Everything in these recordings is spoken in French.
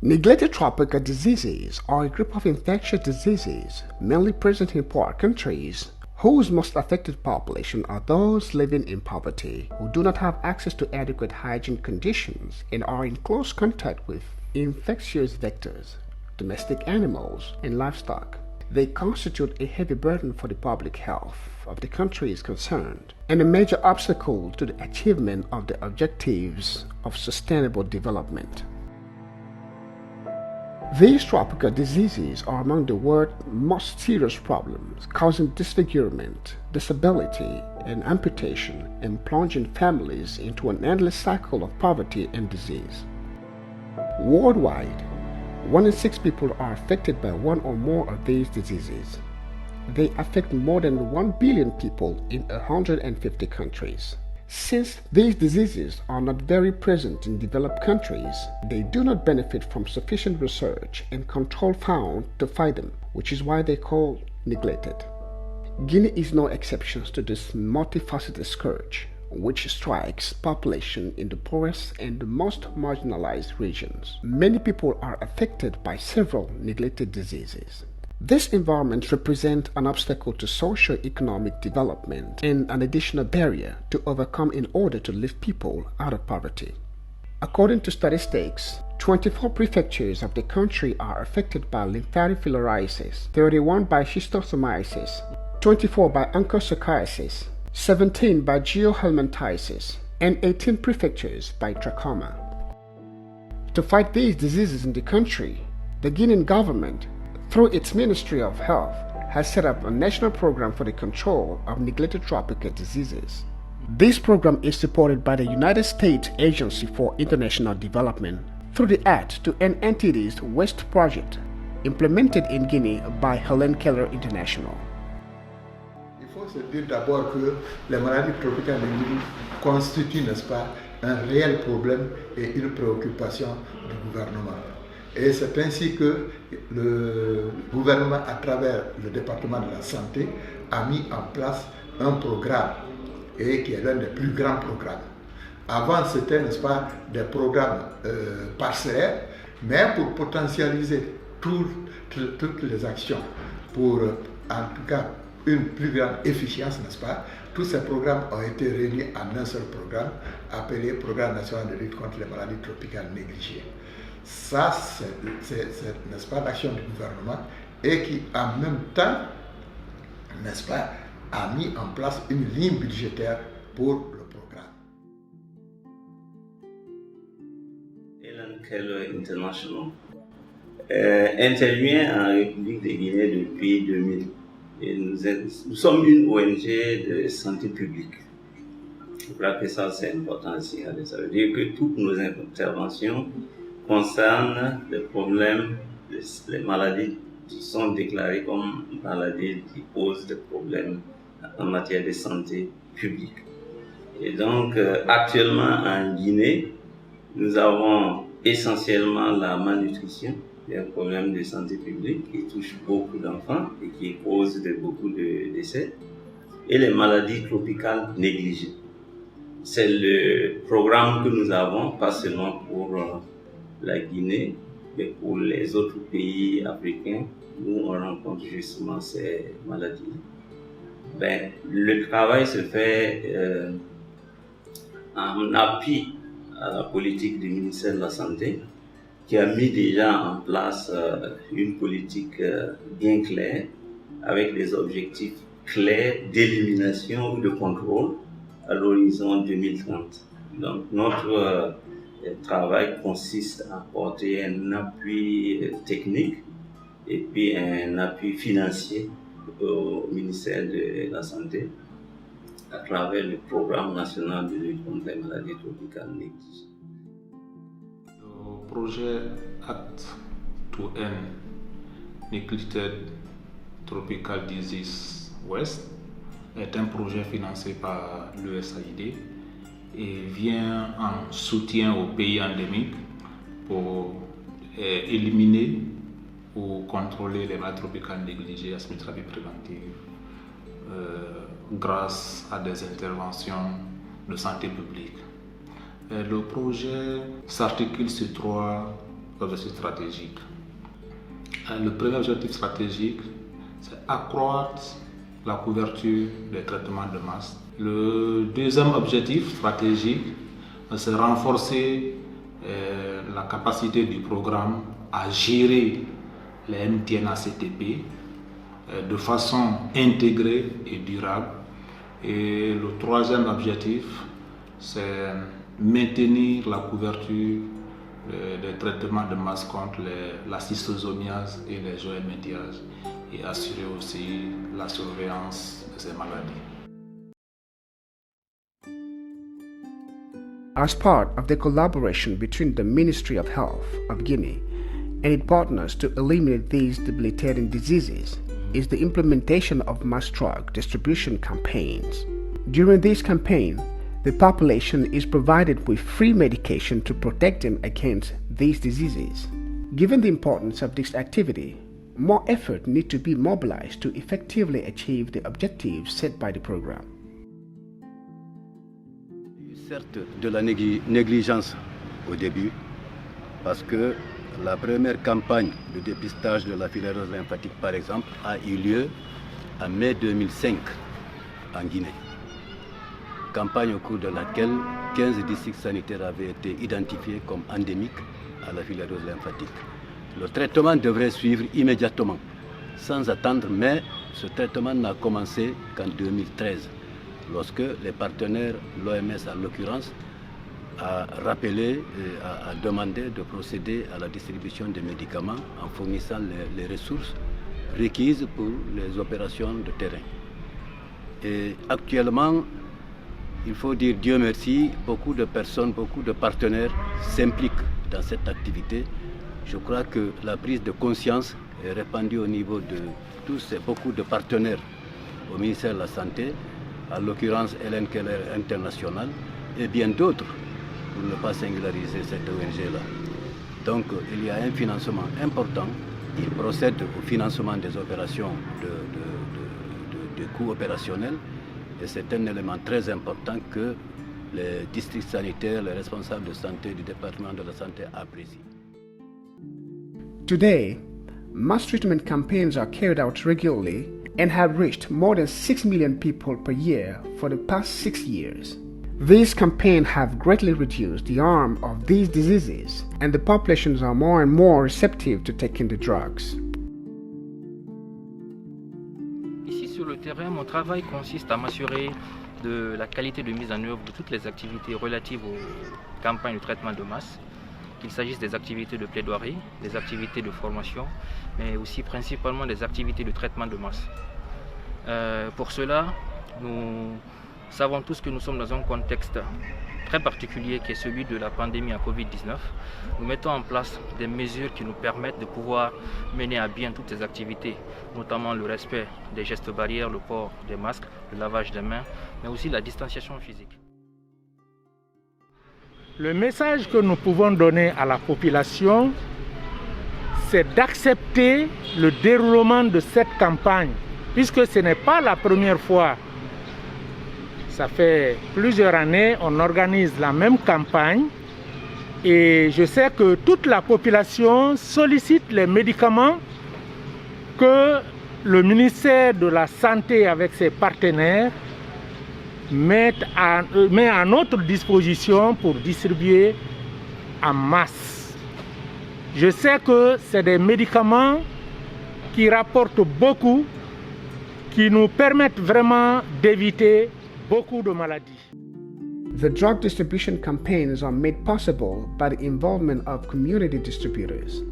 Neglected tropical diseases are a group of infectious diseases mainly present in poor countries whose most affected population are those living in poverty who do not have access to adequate hygiene conditions and are in close contact with infectious vectors, domestic animals, and livestock. They constitute a heavy burden for the public health of the countries concerned and a major obstacle to the achievement of the objectives of sustainable development. These tropical diseases are among the world's most serious problems, causing disfigurement, disability, and amputation, and plunging families into an endless cycle of poverty and disease. Worldwide, 1 in 6 people are affected by one or more of these diseases. They affect more than 1 billion people in 150 countries. Since these diseases are not very present in developed countries, they do not benefit from sufficient research and control found to fight them, which is why they are called neglected. Guinea is no exception to this multifaceted scourge, which strikes population in the poorest and the most marginalized regions. Many people are affected by several neglected diseases. This environment represents an obstacle to socio-economic development and an additional barrier to overcome in order to lift people out of poverty. According to statistics, 24 prefectures of the country are affected by lymphatic filariasis, 31 by schistosomiasis, 24 by onchocerciasis, 17 by geohelminthiasis, and 18 prefectures by trachoma. To fight these diseases in the country, the Guinean government, through its Ministry of Health, has set up a national program for the control of neglected tropical diseases. This program is supported by the United States Agency for International Development through the Act to End Entities Waste project, implemented in Guinea by Helen Keller International. Il faut se dire d'abord que les maladies tropicales constituent, n'est-ce pas, un réel problème et une préoccupation du gouvernement. Et c'est ainsi que le gouvernement, à travers le département de la santé, a mis en place un programme, et qui est l'un des plus grands programmes. Avant, c'était, n'est-ce pas, des programmes parcellaires, mais pour potentialiser toutes les actions, pour en tout cas une plus grande efficience, n'est-ce pas, tous ces programmes ont été réunis en un seul programme, appelé Programme national de lutte contre les maladies tropicales négligées. Ça, c'est n'est-ce pas, l'action du gouvernement et qui, en même temps, n'est-ce pas, a mis en place une ligne budgétaire pour le programme. Helen Keller International intervient en République de Guinée depuis 2000. Et nous sommes une ONG de santé publique. Je crois que ça, c'est important aussi. Ça veut dire que toutes nos interventions concernent les problèmes, les maladies qui sont déclarées comme maladies qui posent des problèmes en matière de santé publique. Et donc, actuellement en Guinée, nous avons essentiellement la malnutrition, qui est un problème de santé publique qui touche beaucoup d'enfants et qui cause beaucoup de décès, et les maladies tropicales négligées. C'est le programme que nous avons, pas seulement pour la Guinée, mais pour les autres pays africains où on rencontre justement ces maladies. Le travail se fait en appui à la politique du ministère de la Santé, qui a mis déjà en place une politique bien claire, avec des objectifs clairs d'élimination ou de contrôle à l'horizon 2030. Donc notre travail consiste à apporter un appui technique et puis un appui financier au ministère de la Santé à travers le programme national de lutte contre les maladies tropicales négligées. Le projet Act to End Neglected Tropical Disease West est un projet financé par l'USAID et vient en soutien aux pays endémiques pour éliminer ou contrôler les maladies tropicales négligées à thérapie préventive grâce à des interventions de santé publique. Le projet s'articule sur 3 objectifs stratégiques. Le premier objectif stratégique, c'est accroître la couverture des traitements de masse. Le deuxième objectif stratégique, c'est renforcer la capacité du programme à gérer les MTN-ACTP de façon intégrée et durable. Et le troisième objectif, c'est maintenir la couverture des traitements de masse contre la schistosomiase et les joëlmétiases et assurer aussi la surveillance de ces maladies. As part of the collaboration between the Ministry of Health of Guinea and its partners to eliminate these debilitating diseases is the implementation of mass drug distribution campaigns. During this campaign, the population is provided with free medication to protect them against these diseases. Given the importance of this activity, more effort needs to be mobilized to effectively achieve the objectives set by the program. Certes, de la négligence au début, parce que la première campagne de dépistage de la filariose lymphatique, par exemple, a eu lieu en mai 2005 en Guinée. Campagne au cours de laquelle 15 districts sanitaires avaient été identifiés comme endémiques à la filariose lymphatique. Le traitement devrait suivre immédiatement, sans attendre, mais ce traitement n'a commencé qu'en 2013. Lorsque les partenaires, l'OMS en l'occurrence, a rappelé et a demandé de procéder à la distribution des médicaments en fournissant les ressources requises pour les opérations de terrain. Et actuellement, il faut dire Dieu merci, beaucoup de personnes, beaucoup de partenaires s'impliquent dans cette activité. Je crois que la prise de conscience est répandue au niveau de tous et beaucoup de partenaires au ministère de la Santé, en l'occurrence Hélène Keller International, et bien d'autres, pour ne pas singulariser cette ONG-là. Donc il y a un financement important. Il procède au financement des opérations de coûts opérationnels, et c'est un élément très important que les districts sanitaires, les responsables de santé du département de la santé apprécient. Today, mass treatment campaigns are carried out regularly and have reached more than 6 million people per year for the past 6 years. These campaigns have greatly reduced the harm of these diseases, and the populations are more and more receptive to taking the drugs. Ici sur le terrain, mon travail consiste à m'assurer de la qualité de mise en œuvre de toutes les activités relatives aux campagnes de traitement de masse, qu'il s'agisse des activités de plaidoirie, des activités de formation, mais aussi principalement des activités de traitement de masse. Pour cela, nous savons tous que nous sommes dans un contexte très particulier qui est celui de la pandémie à Covid-19. Nous mettons en place des mesures qui nous permettent de pouvoir mener à bien toutes ces activités, notamment le respect des gestes barrières, le port des masques, le lavage des mains, mais aussi la distanciation physique. Le message que nous pouvons donner à la population, c'est d'accepter le déroulement de cette campagne, puisque ce n'est pas la première fois. Ça fait plusieurs années, on organise la même campagne et je sais que toute la population sollicite les médicaments que le ministère de la Santé avec ses partenaires met à notre disposition pour distribuer en masse. Je sais que c'est des médicaments qui rapportent beaucoup, qui nous permettent vraiment d'éviter beaucoup de maladies. The drug distribution campaigns are made possible by the involvement of community distributors,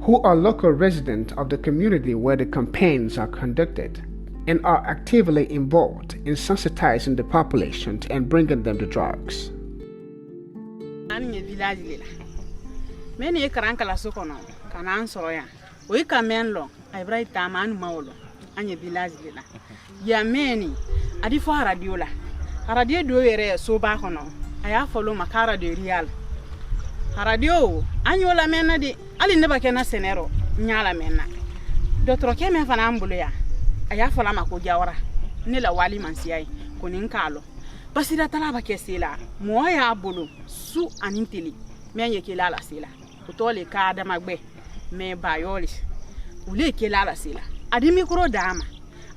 who are local residents of the community where the campaigns are conducted, and are actively involved in sensitizing the population and bringing them the drugs. Radio do yere so ba kono aya follow makara de real radio anyola menna di ali ne ba kena senero nyala menna dotro ke men fana ambulu ya aya fola mako jawara ne la wali mansiyai konin kalo basira tala ba ke sila mo ya abulu su anintili men yake lala sila utole ka da magbe me bayoli ule ke la sila adi micro dama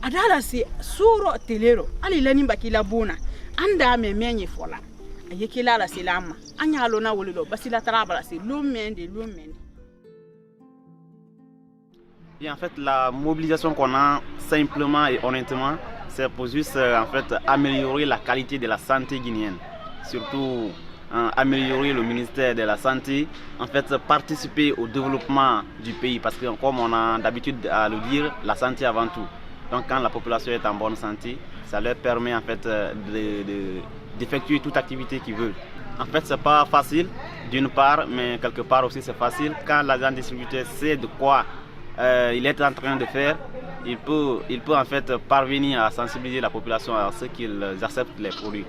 adala si suro telero ali lani bakila buna anda me menye fola ayeke la sila ma anya lo na wolilo basila trabala si lumende. Et en fait, la mobilisation qu'on a simplement et honnêtement, c'est pour juste en fait améliorer la qualité de la santé guinéenne, surtout améliorer le ministère de la santé, en fait participer au développement du pays, parce que comme on a d'habitude à le dire, la santé avant tout. Donc quand la population est en bonne santé, ça leur permet en fait d'effectuer toute activité qu'ils veulent. En fait, c'est pas facile d'une part, mais quelque part aussi c'est facile. Quand l'agent distributeur sait de quoi il est en train de faire, il peut en fait parvenir à sensibiliser la population à ce qu'ils acceptent les produits.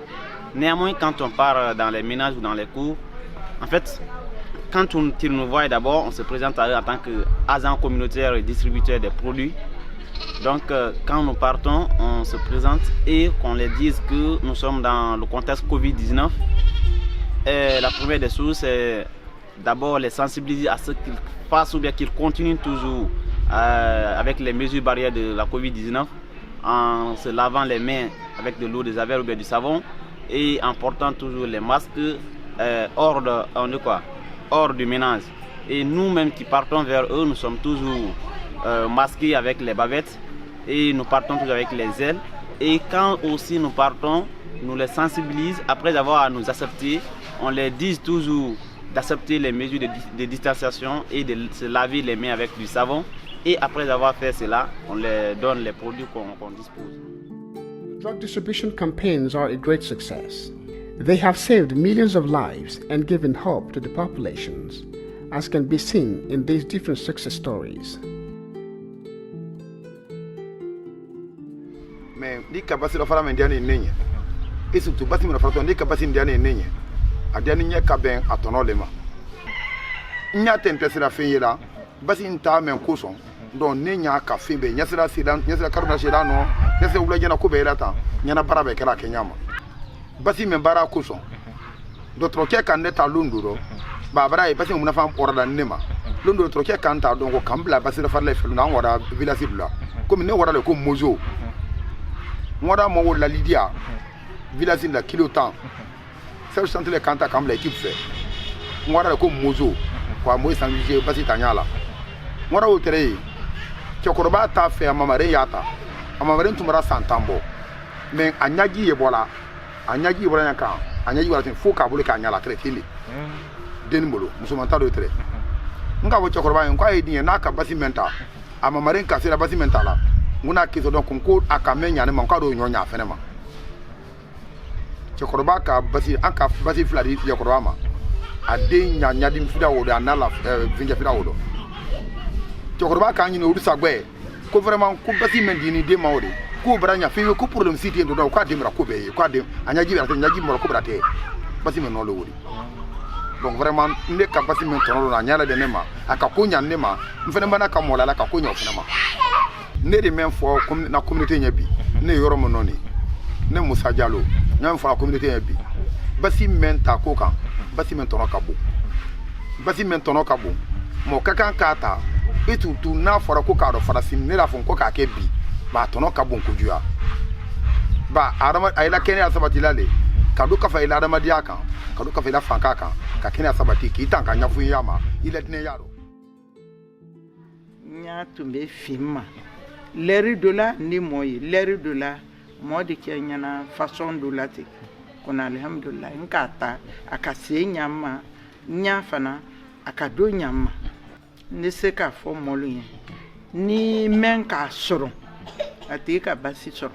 Néanmoins, quand on part dans les ménages ou dans les cours, en fait, quand ils nous voient d'abord, on se présente à eux en tant qu'agent communautaire et distributeur des produits. Donc, quand nous partons, on se présente et qu'on leur dise que nous sommes dans le contexte Covid-19. Et la première des choses, c'est d'abord les sensibiliser à ce qu'ils fassent ou bien qu'ils continuent toujours avec les mesures barrières de la Covid-19 en se lavant les mains avec de l'eau de javel ou bien du savon et en portant toujours les masques hors du ménage. Et nous-mêmes qui partons vers eux, nous sommes toujours masqués avec les bavettes et nous partons toujours avec les ailes. Et quand aussi nous partons, nous les sensibilisons après avoir à nous accepter. On les dit toujours d'accepter les mesures de distanciation et de se laver les mains avec du savon. Et après avoir fait cela, on les donne les produits qu'on dispose. Drug distribution campaigns are a great success. They have saved millions of lives and given hope to the populations, as can be seen in these different success stories. Mais ni capacité de faire un indian nenya. Et surtout, bâtiment de faire ni capacité indian nenya. Adiani nya kaben atonolema. Nya tempesi la fenyela. Basi nta men koson. Don nenya ka fembe nyasira sidan nyasira karuna shirano. Nyasira ulaje na kubela ta. Nyana barabe kala kenyama. Basi men bara koson. Do troke kan neta lunduro. Ba bara e basi mun fa orada nema. Lunduro troke kan ta don ko kambla basi la farle felu na wada village bla. Comme ne wada le ko mozo. Wada mo la lidia. Village la kilo temps. Ça sent les canta comme l'équipe fait. Moi là comme mozo, quoi moi sans juger pas si tanyala. Moi là au terrain, tu as ta fait à mamare yata, à mamare tu m'auras santambo. Mais anyagi ebola, anyagi ebola yaka, anyagi ebola c'est faux kabule kanyala traité li. Denbolo, musumanta de trait. Nga wo chokoroba en quoi edien na ka basimenta, à mamare casser la basimenta là. Nguna kizo donc concours akamenya ne manka do nyonya fenema. Chokoroba ka basi anka basi fladi chokoroba ma ade nya dim fida wo da na la vinja fida wo chokoroba ka nyi no udusa gbe ko vraiment ko basi mendini de mawde ko branya fi ko problème cité ndo do ko demra ko be ko dem anyaji berate nyaji mo ko brate basi men no lo wori donc vraiment ne ka basi men tono na nyala de nema aka ko nya nema mfene bana ka mola la ka ko nya ofena ma ne de men fo na communauté nya bi ne yoro mo noni ne Musa Diallo ñam fa communauté bi basi men ta ko kan basi men tono kabo mo kakan kata etu tu na fora ko ka do fara sim ne la fon ko ka ke bi ba tono kabo ko jua ba arama ayla kene asabati lale kadu ka fa ila arama dia kan kadu ka fa ila fanka kan ka kene asabati ki tan kan nyafu yama ile tine yaro nya tumbe fimma leri dola ni moyi leri dola modi kenyana façon dolate kona alhamdulillah nkata akase nyama nyafana akado nyama ne se ka fo molu ni men ka soro ati ka basi soro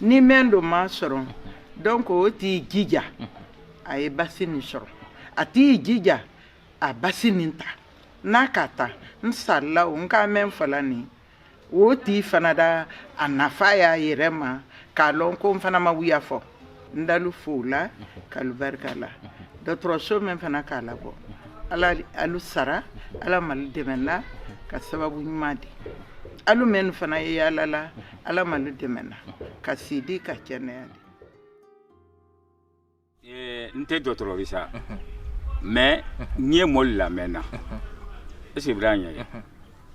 ni men do ma soro donc o ti jija ay basi ni soro ati jija a basi ninta nakata nsalla nka men falani o ti fanada anafaya yerema kalon ko fana ma wiya fo ndalu fula kalu barkala dotro so men fana kala bo ala alu sara ala mal demenna ka sababu nyumadi alu men fana yala la ala mal demenna ka sidi ka keneyadi nte dotro bisa mais n'y est molle la maintenant. C'est vrai.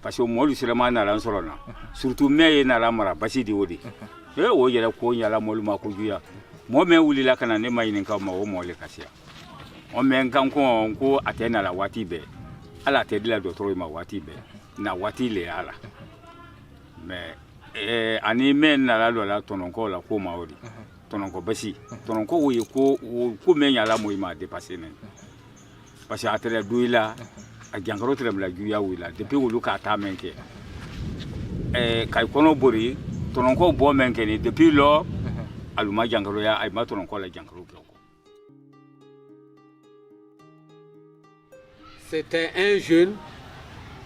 Parce que moi, je suis là, surtout mais na la mara basi di wodi. O yela ko nyala molu ma ko juya. Mo me wuli la kana ne mai nin ka ma o mo le kasia. O me nkan ko atena la wati be. Ala te dila docteur ma wati be. Na wati le ala. Mais ani men na la la tonon ko la ko ma odi. Tonon ko basi. Tonon ko wo ko me nyala mo ma dépasser ne. Parce que atela douila a jangaro tere la juya wila depuis wulu ka ta menke kay kono bori tonon ko bo menke ni depuis lo aluma jangaro ya ay ma tonon ko la jangaro ko. C'était un jeune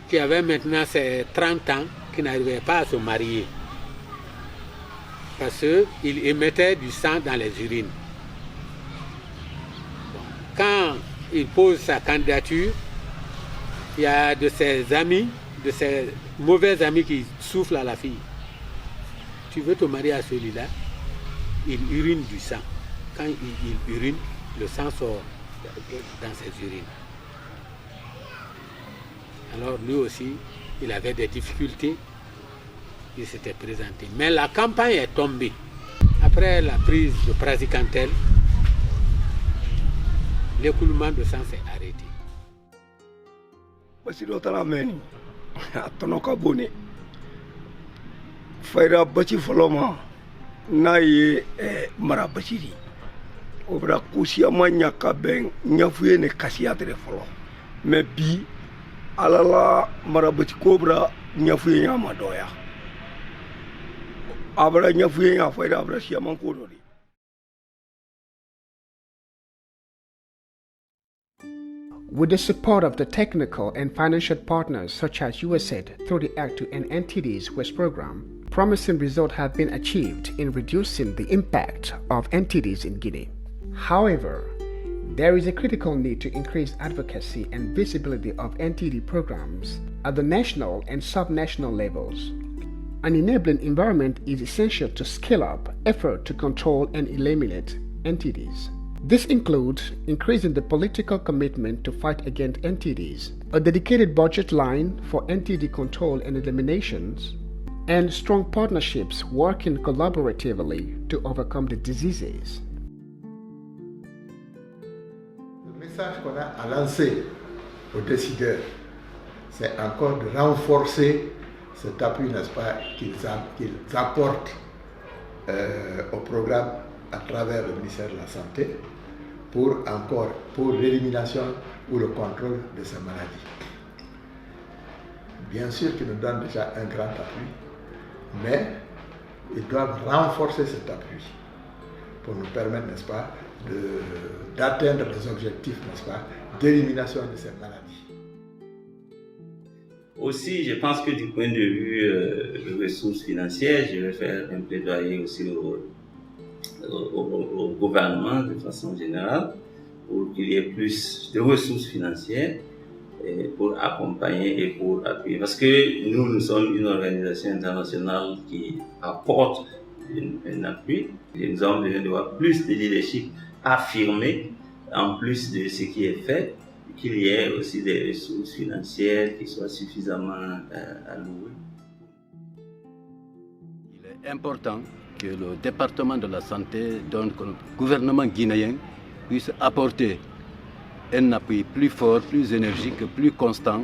qui avait maintenant ses 30 ans qui n'arrivait pas à se marier parce qu'il émettait du sang dans les urines. Quand il pose sa candidature, il y a de ses amis, de ses mauvais amis qui soufflent à la fille. Tu veux te marier à celui-là? Il urine du sang. Quand il urine, le sang sort dans ses urines. Alors lui aussi, il avait des difficultés. Il s'était présenté. Mais la campagne est tombée. Après la prise de praziquantel, l'écoulement de sang s'est arrêté. Basiro talameni atonoka boni faira bachi foloma na ye mara bachiri obra kusia manya ka ben nyafuye ne kasia tere folo me bi alala mara bachi kobra nyafuye nya madoya abra nyafuye nya faira abra sia man ko dori. With the support of the technical and financial partners such as USAID through the Act to End NTDs West program, promising results have been achieved in reducing the impact of NTDs in Guinea. However, there is a critical need to increase advocacy and visibility of NTD programs at the national and subnational levels. An enabling environment is essential to scale up effort to control and eliminate NTDs. This includes increasing the political commitment to fight against NTDs, a dedicated budget line for NTD control and eliminations, and strong partnerships working collaboratively to overcome the diseases. Le message qu'on a à lancer aux décideurs, c'est encore de renforcer cet appui, n'est-ce pas, qu'ils apportent au programme à travers le ministère de la Santé pour l'élimination ou le contrôle de ces maladies. Bien sûr qu'ils nous donnent déjà un grand appui, mais ils doivent renforcer cet appui pour nous permettre, n'est-ce pas, d'atteindre les objectifs, n'est-ce pas, d'élimination de ces maladies. Aussi, je pense que du point de vue des ressources financières, je vais faire un plaidoyer aussi au gouvernement de façon générale pour qu'il y ait plus de ressources financières pour accompagner et pour appuyer. Parce que nous sommes une organisation internationale qui apporte un appui et nous avons besoin de voir plus de leadership affirmé en plus de ce qui est fait, qu'il y ait aussi des ressources financières qui soient suffisamment allouées. Il est important que le département de la santé, donc le gouvernement guinéen, puisse apporter un appui plus fort, plus énergique, plus constant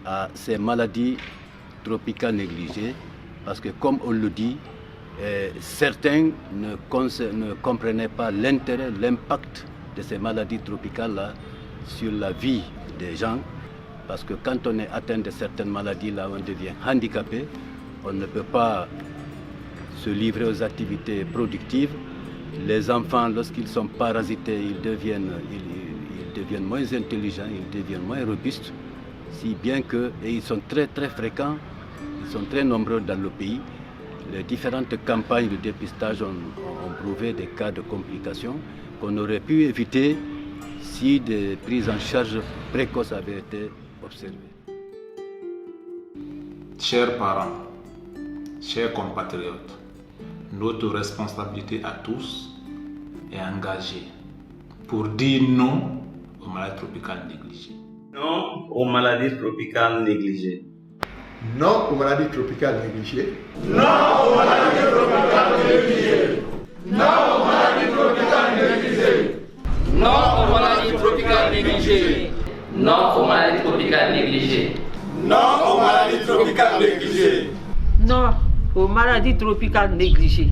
à ces maladies tropicales négligées. Parce que comme on le dit, certains ne comprenaient pas l'intérêt, l'impact de ces maladies tropicales-là sur la vie des gens. Parce que quand on est atteint de certaines maladies-là, on devient handicapé, on ne peut pas se livrer aux activités productives. Les enfants, lorsqu'ils sont parasités, ils deviennent moins intelligents, ils deviennent moins robustes, si bien que, et ils sont très très fréquents, ils sont très nombreux dans le pays. Les différentes campagnes de dépistage ont prouvé des cas de complications qu'on aurait pu éviter si des prises en charge précoces avaient été observées. Chers parents, chers compatriotes, notre responsabilité à tous est engagée pour dire non aux maladies tropicales négligées. Non aux maladies tropicales négligées. Non aux maladies tropicales négligées. Non aux maladies tropicales négligées. Non aux maladies tropicales négligées. Non aux maladies tropicales négligées. Non aux maladies tropicales négligées. Non aux maladies tropicales négligées. Non aux maladies tropicales négligées.